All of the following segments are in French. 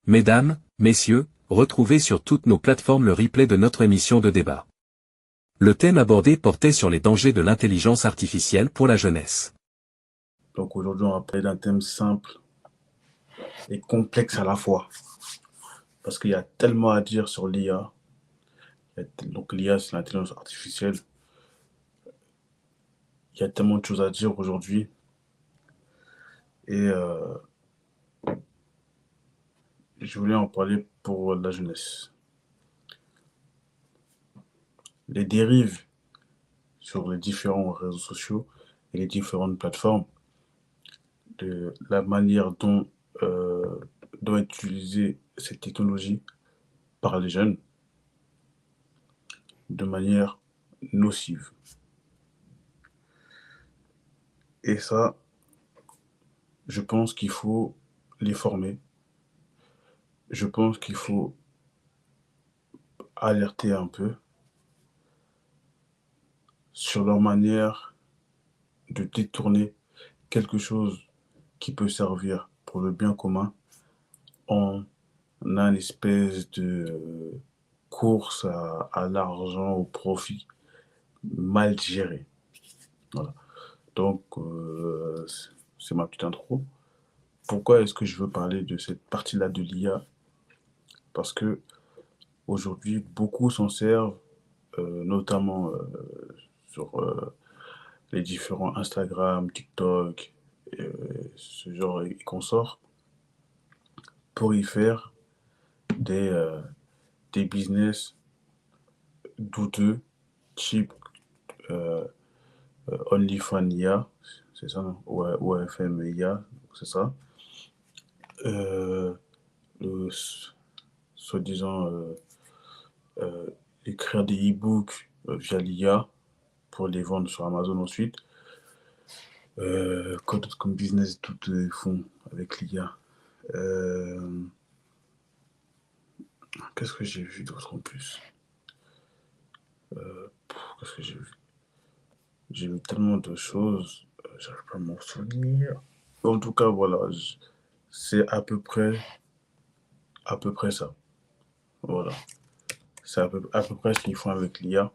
Mesdames, messieurs, retrouvez sur toutes nos plateformes le replay de notre émission de débat. Le thème abordé portait sur les dangers de l'intelligence artificielle pour la jeunesse. Donc aujourd'hui, on va parler d'un thème simple et complexe à la fois. Parce qu'il y a tellement à dire sur l'IA. Donc l'IA, c'est l'intelligence artificielle. Il y a tellement de choses à dire aujourd'hui. Et je voulais en parler pour la jeunesse. Les dérives sur les différents réseaux sociaux et les différentes plateformes, de la manière dont doit être utilisée cette technologie par les jeunes de manière nocive. Et ça, je pense qu'il faut les former. Je pense qu'il faut alerter un peu sur leur manière de détourner quelque chose qui peut servir pour le bien commun en une espèce de course à l'argent, au profit mal géré. Voilà. Donc, c'est ma petite intro. Pourquoi est-ce que je veux parler de cette partie-là de l'IA? Parce que aujourd'hui, beaucoup s'en servent, notamment sur les différents Instagram, TikTok, ce genre et consorts, pour y faire des, euh, des business douteux, type euh, OnlyFans IA, c'est ça, non? Ouais, OFM IA, c'est ça. Euh, le, Soi-disant euh, écrire des e-books via l'IA pour les vendre sur Amazon ensuite. Quoi d'autre comme business tout font avec l'IA? Qu'est-ce que j'ai vu d'autre en plus? Qu'est-ce que j'ai vu? J'ai vu tellement de choses, j'arrive pas à m'en souvenir. En tout cas, voilà, c'est à peu près ça. Voilà, c'est à peu près ce qu'ils font avec l'IA.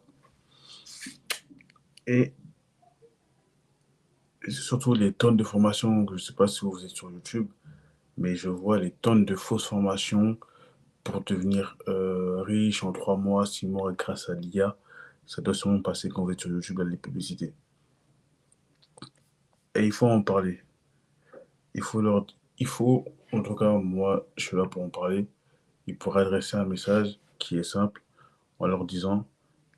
Et surtout les tonnes de formations, je ne sais pas si vous êtes sur YouTube, mais je vois les tonnes de fausses formations pour devenir riche en 3 mois, 6 mois grâce à l'IA. Ça doit sûrement passer quand vous êtes sur YouTube, les publicités. Et il faut en parler. Il faut leur, il faut, en tout cas, moi, je suis là pour en parler. Il faut adresser un message qui est simple en leur disant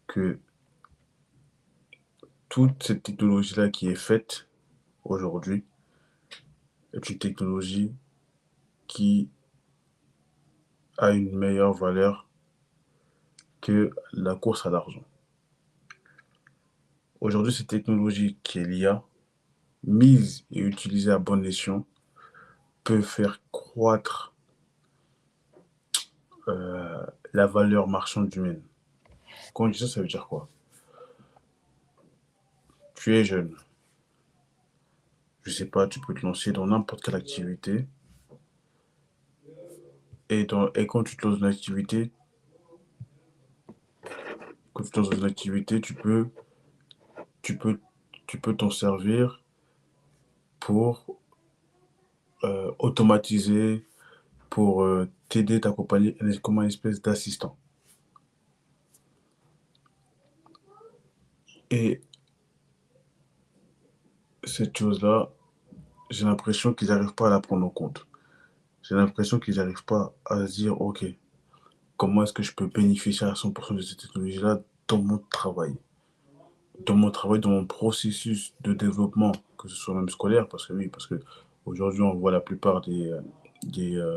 que toute cette technologie-là qui est faite aujourd'hui est une technologie qui a une meilleure valeur que la course à l'argent. Aujourd'hui, cette technologie qui est l'IA, mise et utilisée à bon escient, peut faire croître euh, la valeur marchande humaine. Quand on dit ça, ça veut dire quoi? Tu es jeune, je sais pas, tu peux te lancer dans n'importe quelle activité. Et quand tu te lances dans une activité, tu peux, tu peux t'en servir pour automatiser, pour t'aider, t'accompagner comme une espèce d'assistant. Et cette chose-là, j'ai l'impression qu'ils n'arrivent pas à la prendre en compte. J'ai l'impression qu'ils n'arrivent pas à se dire, OK, comment est-ce que je peux bénéficier à 100% de cette technologie-là dans mon travail, dans mon processus de développement, que ce soit même scolaire, parce que oui, parce que aujourd'hui on voit la plupart des, euh,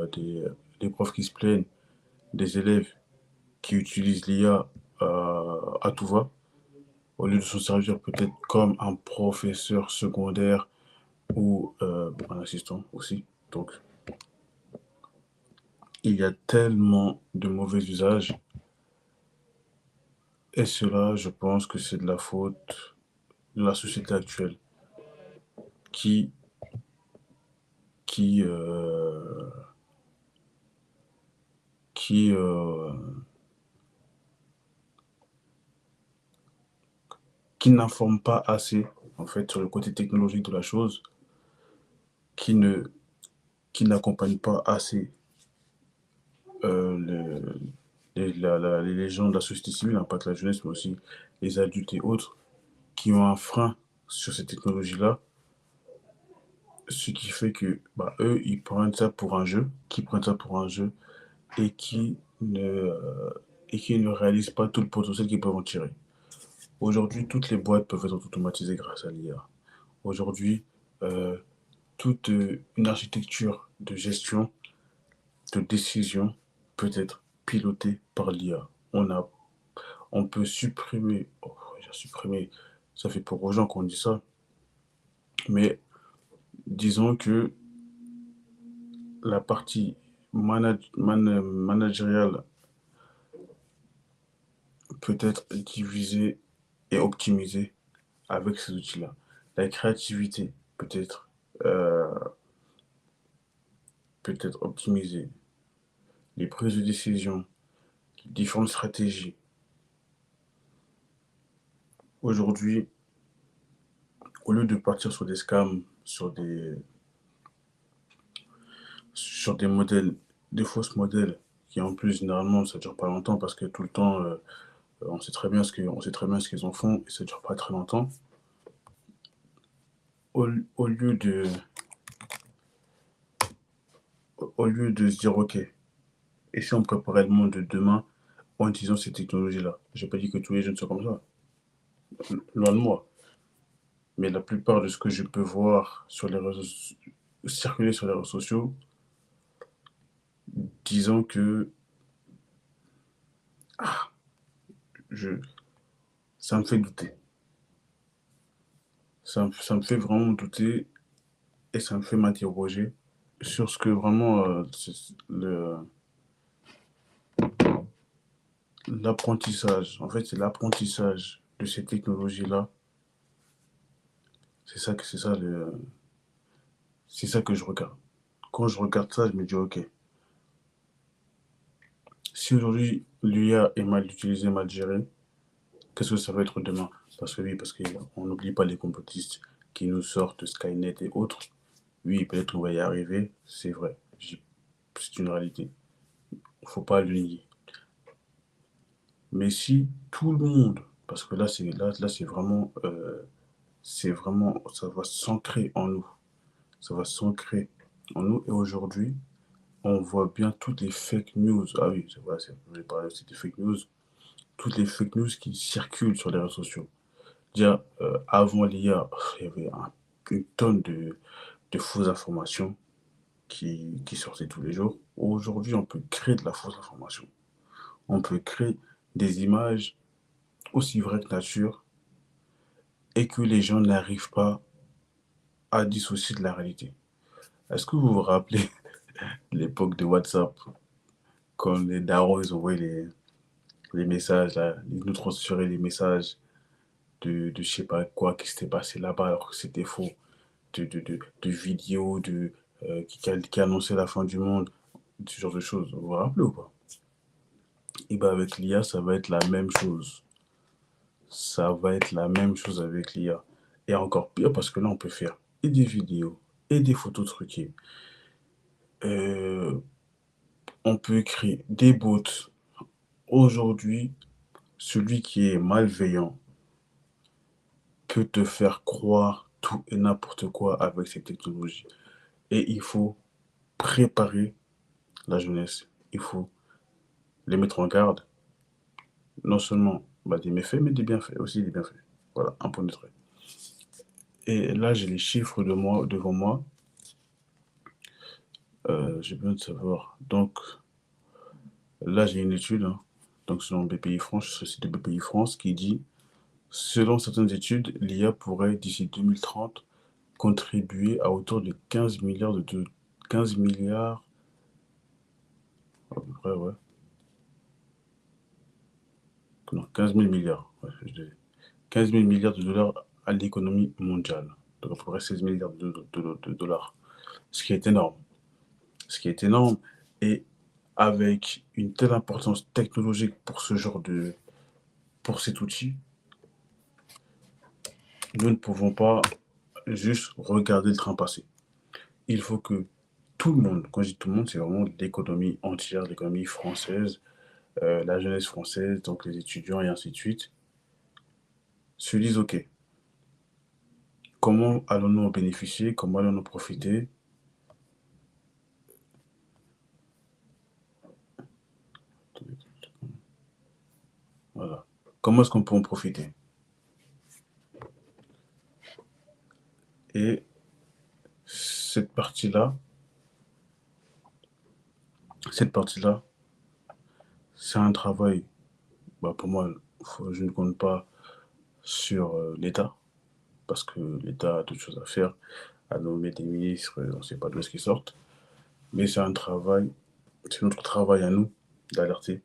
des, des profs qui se plaignent, des élèves qui utilisent l'IA à tout va, au lieu de s'en servir peut-être comme un professeur secondaire ou un assistant aussi. Donc il y a tellement de mauvais usages, et cela, je pense que c'est de la faute de la société actuelle qui, qui, euh, qui, qui n'informe pas assez, en fait, sur le côté technologique de la chose, qui ne, qui n'accompagne pas assez le, les gens de la société civile, hein, pas que la jeunesse, mais aussi les adultes et autres, qui ont un frein sur ces technologies-là, ce qui fait que bah, eux, ils prennent ça pour un jeu, qui prennent ça pour un jeu et qui ne réalisent pas tout le potentiel qu'ils peuvent en tirer. Aujourd'hui, toutes les boîtes peuvent être automatisées grâce à l'IA. Aujourd'hui, euh, toute une architecture de gestion, de décision peut être pilotée par l'IA. On peut supprimer, oh, j'ai supprimé, ça fait peur aux gens qu'on dit ça, mais disons que la partie managériale peut être divisée et optimisée avec ces outils-là. La créativité euh, peut être optimisée. Les prises de décision, les différentes stratégies. Aujourd'hui, au lieu de partir sur des scams, sur des modèles, des fausses modèles, qui en plus généralement ça dure pas longtemps parce que tout le temps on sait très bien on sait très bien ce qu'ils en font et ça dure pas très longtemps. Au, au lieu de au lieu de se dire ok, et si on préparait le monde de demain en utilisant ces technologies-là. J'ai pas dit que tous les jeunes sont comme ça, loin de moi. Mais la plupart de ce que je peux voir sur les réseaux circuler sur les réseaux sociaux, disons que je, ça me fait douter. Ça me fait vraiment douter et ça me fait m'interroger sur ce que vraiment l'apprentissage. En fait, c'est l'apprentissage de ces technologies-là. C'est ça que je regarde. Quand je regarde ça, je me dis ok. Si aujourd'hui l'IA est mal utilisée, mal gérée, qu'est-ce que ça va être demain? Parce que oui, parce qu'on n'oublie pas les complotistes qui nous sortent Skynet et autres. Oui, peut-être qu'on va y arriver, c'est vrai. C'est une réalité. Il ne faut pas le nier. Mais si tout le monde, parce que là c'est vraiment, ça va s'ancrer en nous. Ça va s'ancrer en nous. Et aujourd'hui, on voit bien toutes les fake news. Ah oui, c'est vrai, je vais parler aussi des fake news. Toutes les fake news qui circulent sur les réseaux sociaux. Déjà, avant l'IA, il y avait une tonne de fausses informations qui sortaient tous les jours. Aujourd'hui, on peut créer de la fausse information. On peut créer des images aussi vraies que nature et que les gens n'arrivent pas à dissocier de la réalité. Est-ce que vous vous rappelez l'époque de WhatsApp, quand les darons ils envoyaient les messages, là, ils nous transféraient les messages de je sais pas quoi qui s'était passé là-bas alors que c'était faux, de vidéos qui annonçaient la fin du monde, ce genre de choses. Vous vous rappelez ou pas? Et bien avec l'IA, ça va être la même chose. Ça va être la même chose avec l'IA. Et encore pire parce que là, on peut faire et des vidéos et des photos truquées. Euh, on peut créer des bots. Aujourd'hui, celui qui est malveillant peut te faire croire tout et n'importe quoi avec ces technologies. Et il faut préparer la jeunesse. Il faut les mettre en garde, non seulement bah, des méfaits, mais des bienfaits, aussi des bienfaits. Voilà, un point de trait. Et là, j'ai les chiffres devant moi. J'ai besoin de savoir. Donc, là, j'ai une étude, hein, donc selon BPI France, sur le site de BPI France, qui dit, selon certaines études, l'IA pourrait, d'ici 2030, contribuer à autour de 15 milliards 15 milliards, à peu près, ouais. Non, 15 000 milliards. Ouais, 15 000 milliards de dollars à l'économie mondiale. Donc à peu près 16 milliards de dollars. Ce qui est énorme. Ce qui est énorme. Et avec une telle importance technologique pour cet outil, nous ne pouvons pas juste regarder le train passer. Il faut que tout le monde, quand je dis tout le monde, c'est vraiment l'économie entière, l'économie française, la jeunesse française, donc les étudiants et ainsi de suite, se disent, OK, comment allons-nous en bénéficier, comment allons-nous profiter. Voilà. Comment est-ce qu'on peut en profiter? Et cette partie-là, cette partie-là, c'est un travail, bah, pour moi, je ne compte pas sur l'État, parce que l'État a d'autres choses à faire, à nommer des ministres, on ne sait pas d'où est-ce qu'ils sortent. Mais c'est notre travail à nous d'alerter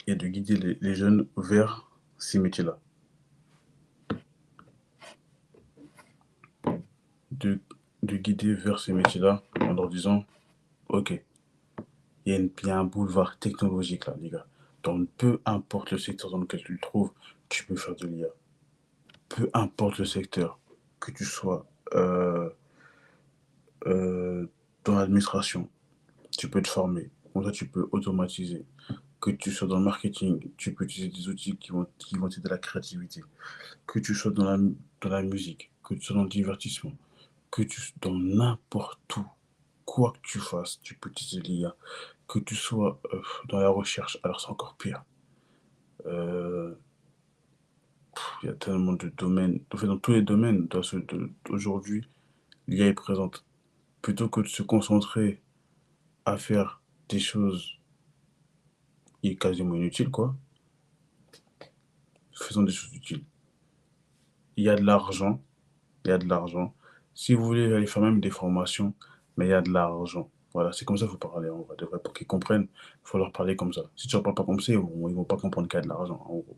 et de guider les jeunes vers ces métiers-là. De, de guider vers ces métiers-là en leur disant, OK, il y a un boulevard technologique là, les gars. Donc, peu importe le secteur dans lequel tu le trouves, tu peux faire de l'IA. Peu importe le secteur, que tu sois euh, dans l'administration, tu peux te former. Comme ça, tu peux automatiser. Que tu sois dans le marketing, tu peux utiliser des outils qui vont t'aider à la créativité. Que tu sois dans la musique, que tu sois dans le divertissement, que tu sois dans n'importe où, quoi que tu fasses, tu peux utiliser l'IA. Que tu sois dans la recherche, alors c'est encore pire. Euh, Il y a tellement de domaines, en fait, dans tous les domaines, aujourd'hui, l'IA est présente. Plutôt que de se concentrer à faire des choses quasiment inutiles, quoi, faisons des choses utiles. Il y a de l'argent, il y a de l'argent. Si vous voulez aller faire même des formations, mais il y a de l'argent. Voilà, c'est comme ça qu'il faut parler, en vrai, de vrai. Pour qu'ils comprennent, il faut leur parler comme ça. Si tu ne leur parles pas comme ça, ils ne vont pas comprendre qu'il y a de l'argent, en gros.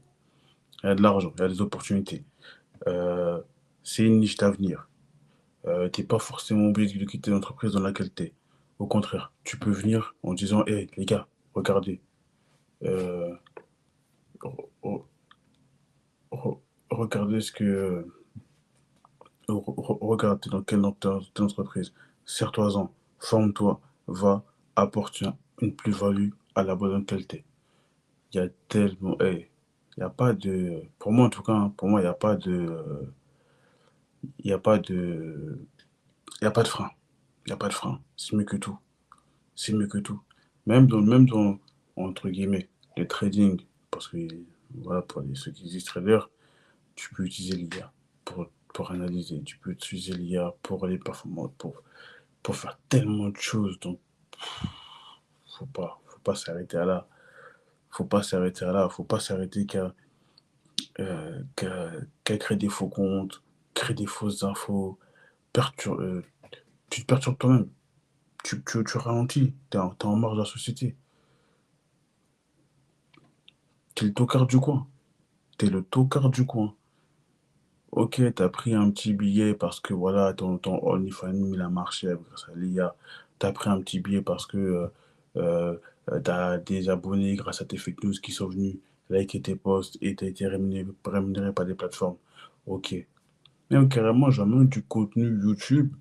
Il y a de l'argent, il y a des opportunités. Euh, c'est une niche d'avenir. Tu n'es pas forcément obligé de quitter l'entreprise dans laquelle tu es. Au contraire, tu peux venir en disant, hé, les gars, regardez, euh, re- re- regardez ce que... regarde, t'es dans telle entreprise. Sers-toi-en, forme-toi, va, apporte une plus-value à la bonne qualité. Il y a tellement... hey, il y a pas de... Pour moi, en tout cas, hein, pour moi, il n'y a pas de... Il n'y a pas de... Il n'y a pas de frein. Il n'y a pas de frein. C'est mieux que tout. C'est mieux que tout. Même dans, entre guillemets, le trading, parce que, voilà, pour ceux qui disent traders, tu peux utiliser l'IA pour analyser, tu peux utiliser l'IA pour les performances, pour faire tellement de choses. Donc, faut pas s'arrêter à là. Faut pas s'arrêter à là. Faut pas s'arrêter qu'à créer des faux comptes, créer des fausses infos. Pertur- euh, tu te perturbes toi-même. Tu ralentis. T'es en marge de la société. T'es le tocard du coin. T'es le tocard du coin. Ok, t'as pris un petit billet parce que voilà, ton OnlyFans il a marché grâce à l'IA. T'as pris un petit billet parce que t'as des abonnés grâce à tes fake news qui sont venus liker tes posts et t'as été rémunéré par des plateformes. Ok. Même carrément, j'ai même du contenu YouTube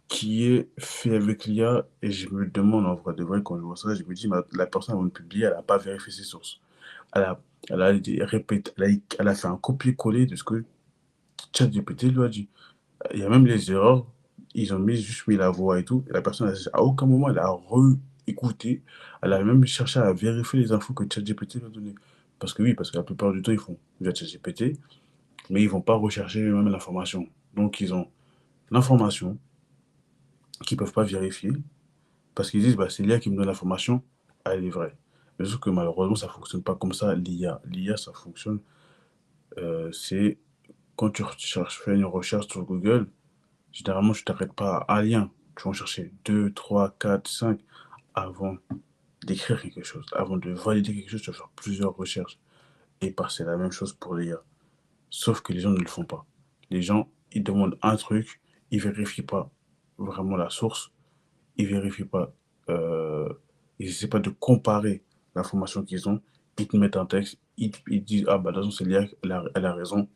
qui est fait avec l'IA et je me demande en vrai de vrai quand je vois ça, je me dis, la personne avant de publier, elle n'a pas vérifié ses sources. Elle a, elle a fait un copier-coller de ce que ChatGPT lui a dit. Il y a même les erreurs, ils ont juste mis la voix et tout. Et la personne, à aucun moment, elle a re-écouté. Elle a même cherché à vérifier les infos que ChatGPT lui a données. Parce que oui, parce que la plupart du temps, ils font via ChatGPT, mais ils vont pas rechercher eux-mêmes l'information. Donc, ils ont l'information qu'ils peuvent pas vérifier, parce qu'ils disent, bah, c'est l'IA qui me donne l'information, elle est vraie. Mais sauf que malheureusement, ça fonctionne pas comme ça, l'IA. L'IA, ça fonctionne, c'est quand tu recherches, fais une recherche sur Google, généralement, tu t'arrêtes pas à un lien. Tu vas en chercher 2, 3, 4, 5 avant d'écrire quelque chose. Avant de valider quelque chose, tu vas faire plusieurs recherches. Et bah, c'est la même chose pour l'IA. Sauf que les gens ne le font pas. Les gens, ils demandent un truc, ils vérifient pas vraiment la source. ils vérifient pas, ils essaient pas de comparer l'information qu'ils ont. Ils te mettent un texte, ils disent ah bah de toute façon c'est Lia, elle a raison,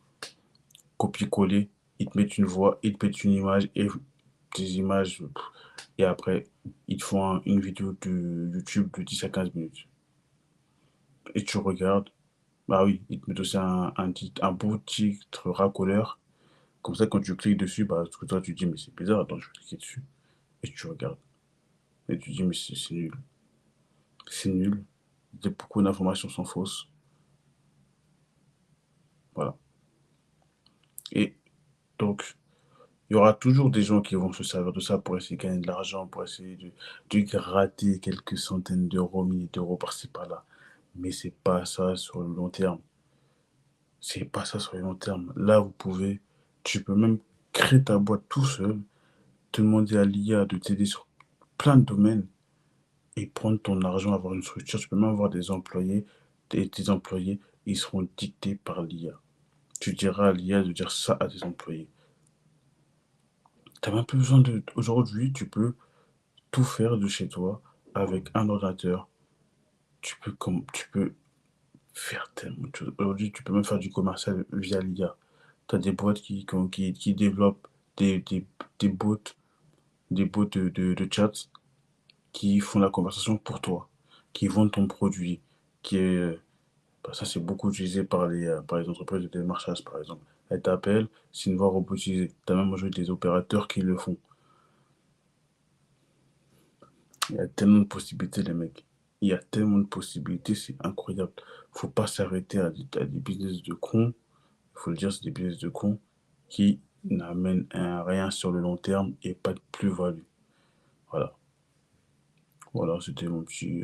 copier-coller, ils te mettent une voix, ils te mettent une image et des images et après ils te font une vidéo de YouTube de 10 à 15 minutes et tu regardes. Bah oui, ils te mettent aussi un beau titre racoleur. Comme ça, quand tu cliques dessus, bah, parce que toi, tu te dis, mais c'est bizarre, attends, je vais cliquer dessus. Et tu regardes. Et tu te dis, mais c'est nul. C'est nul. Beaucoup d'informations sont fausses. Voilà. Et donc, il y aura toujours des gens qui vont se servir de ça pour essayer de gagner de l'argent, pour essayer de gratter quelques centaines d'euros, milliers d'euros par-ci, par-là. Mais c'est pas ça sur le long terme. C'est pas ça sur le long terme. Là, tu peux même créer ta boîte tout seul, demander à l'IA de t'aider sur plein de domaines et prendre ton argent, avoir une structure. Tu peux même avoir des employés, et tes employés, ils seront dictés par l'IA. Tu diras à l'IA de dire ça à tes employés. T'as même plus besoin de. Aujourd'hui, tu peux tout faire de chez toi avec un ordinateur. Tu peux faire tellement de choses. Aujourd'hui, tu peux même faire du commercial via l'IA. Tu as des boîtes qui développent des, des, des bots, des bots de chat qui font la conversation pour toi, qui vendent ton produit, qui est bah, ça, c'est beaucoup utilisé par les entreprises de démarchage, par exemple. Elles t'appellent, c'est une voix robotisée. Tu as même aujourd'hui des opérateurs qui le font. Il y a tellement de possibilités, les mecs. Il y a tellement de possibilités, c'est incroyable. Faut pas s'arrêter à des business de cons. Il faut le dire, c'est des business de cons qui n'amènent rien sur le long terme et pas de plus-value. Voilà. Voilà, c'était mon petit.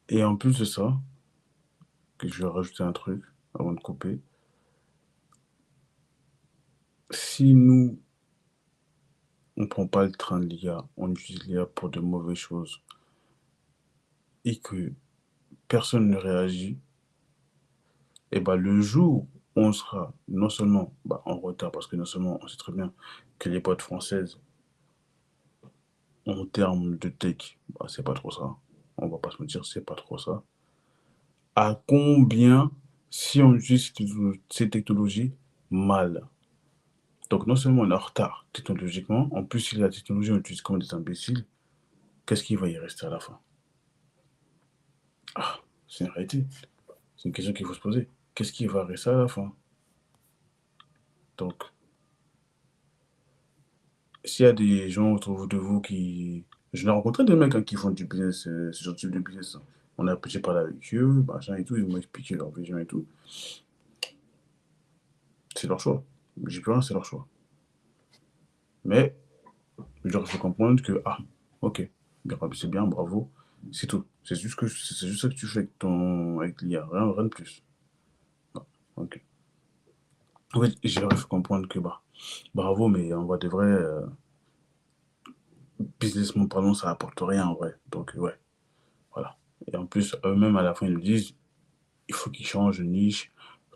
Et en plus de ça, que je vais rajouter un truc avant de couper. Si nous, on prend pas le train de l'IA, on utilise l'IA pour de mauvaises choses et que personne ne réagit, et bah le jour où on sera non seulement bah, en retard, parce que non seulement on sait très bien que les boîtes françaises, en termes de tech, bah, c'est pas trop ça. On va pas se mentir, c'est pas trop ça. À combien si on utilise ces technologies mal? Donc non seulement on est en retard technologiquement, en plus si la technologie on l'utilise comme des imbéciles, qu'est-ce qui va y rester à la fin? Ah, c'est une réalité. C'est une question qu'il faut se poser. Qu'est-ce qui va rester à la fin? Donc, s'il y a des gens autour de vous qui. Je l'ai rencontré des mecs hein, qui font du business, ce type de business. Hein. On a j'ai parlé avec eux, machin et tout, ils m'ont expliqué leur vision et tout. C'est leur choix. J'ai plus rien, c'est leur choix. Mais je leur fais comprendre que, ah, ok, c'est bien, bravo, c'est tout. C'est juste ça que tu fais avec l'IA, rien de plus. Non, ok. En fait, je leur ai fait comprendre que, bah, bravo, mais en vrai de vrai, businessment parlant, ça apporte rien en vrai. Donc, ouais, voilà. Et en plus, eux-mêmes, à la fin, ils nous disent, il faut qu'ils changent de niche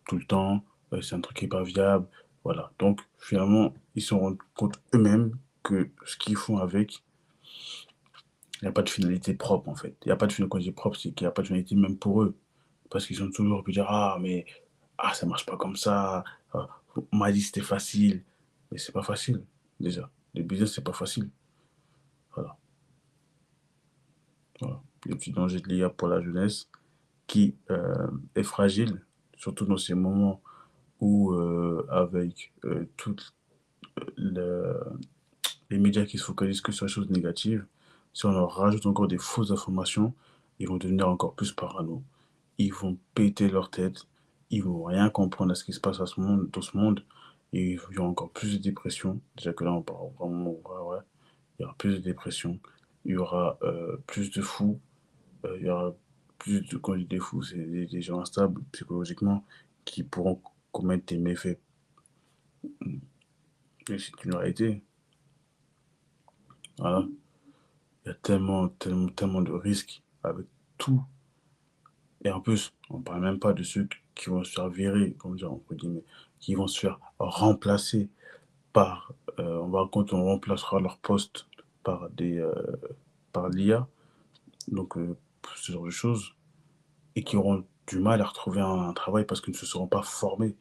tout le temps, c'est un truc qui est pas viable. Voilà. Donc, finalement, ils se rendent compte eux-mêmes que ce qu'ils font avec, il n'y a pas de finalité propre, en fait. Il n'y a pas de finalité, quand je dis propre, c'est qu'il n'y a pas de finalité même pour eux. Parce qu'ils sont toujours pu dire, ah, mais, ah, ça marche pas comme ça, ah, on m'a dit que c'était facile. Mais c'est pas facile, déjà. Le business, c'est pas facile. Voilà. Voilà. Le petit danger de l'IA pour la jeunesse qui est fragile, surtout dans ces moments où, avec toutes les médias qui se focalisent que sur les choses négatives, si on leur rajoute encore des fausses informations, ils vont devenir encore plus parano. Ils vont péter leur tête, ils vont rien comprendre à ce qui se passe dans ce monde, et il y aura encore plus de dépression. Déjà que là, on parle vraiment, ouais, ouais. Il y aura plus de dépression, il y aura plus de fous, il y aura plus de, quand je dis des fous, c'est des gens instables psychologiquement qui pourront commettre des méfaits. Et c'est une réalité. Voilà. Il y a tellement de risques avec tout. Et en plus, on parle même pas de ceux qui vont se faire virer, comment dire, entre guillemets, qui vont se faire remplacer par, quand on remplacera leur poste par par l'IA, donc ce genre de choses, et qui auront du mal à retrouver un travail parce qu'ils ne se seront pas formés.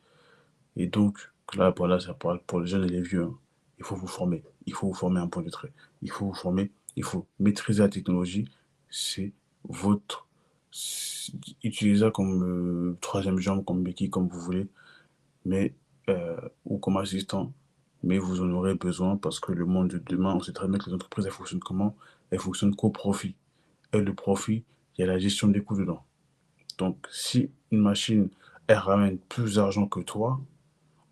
Et donc, là, voilà, ça parle pour les jeunes et les vieux, hein. Il faut vous former. Il faut vous former à un point de trait. Il faut vous former. Il faut maîtriser la technologie. C'est votre. Utilisez-la comme troisième jambe, comme béquille, comme vous voulez, mais, ou comme assistant. Mais vous en aurez besoin parce que le monde de demain, on sait très bien que les entreprises, elles fonctionnent comment? Elles fonctionnent qu'au profit. Et le profit, il y a la gestion des coûts dedans. Donc, si une machine, elle ramène plus d'argent que toi,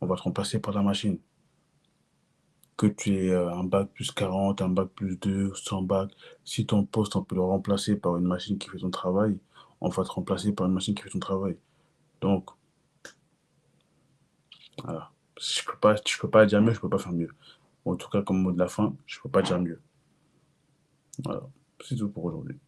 on va te remplacer par la machine. Que tu aies un bac plus 40, un bac plus 2, sans bac, si ton poste, on peut le remplacer par une machine qui fait ton travail, on va te remplacer par une machine qui fait ton travail. Donc, voilà. Je peux pas dire mieux, je peux pas faire mieux. En tout cas, comme mot de la fin, je peux pas dire mieux. Voilà. C'est tout pour aujourd'hui.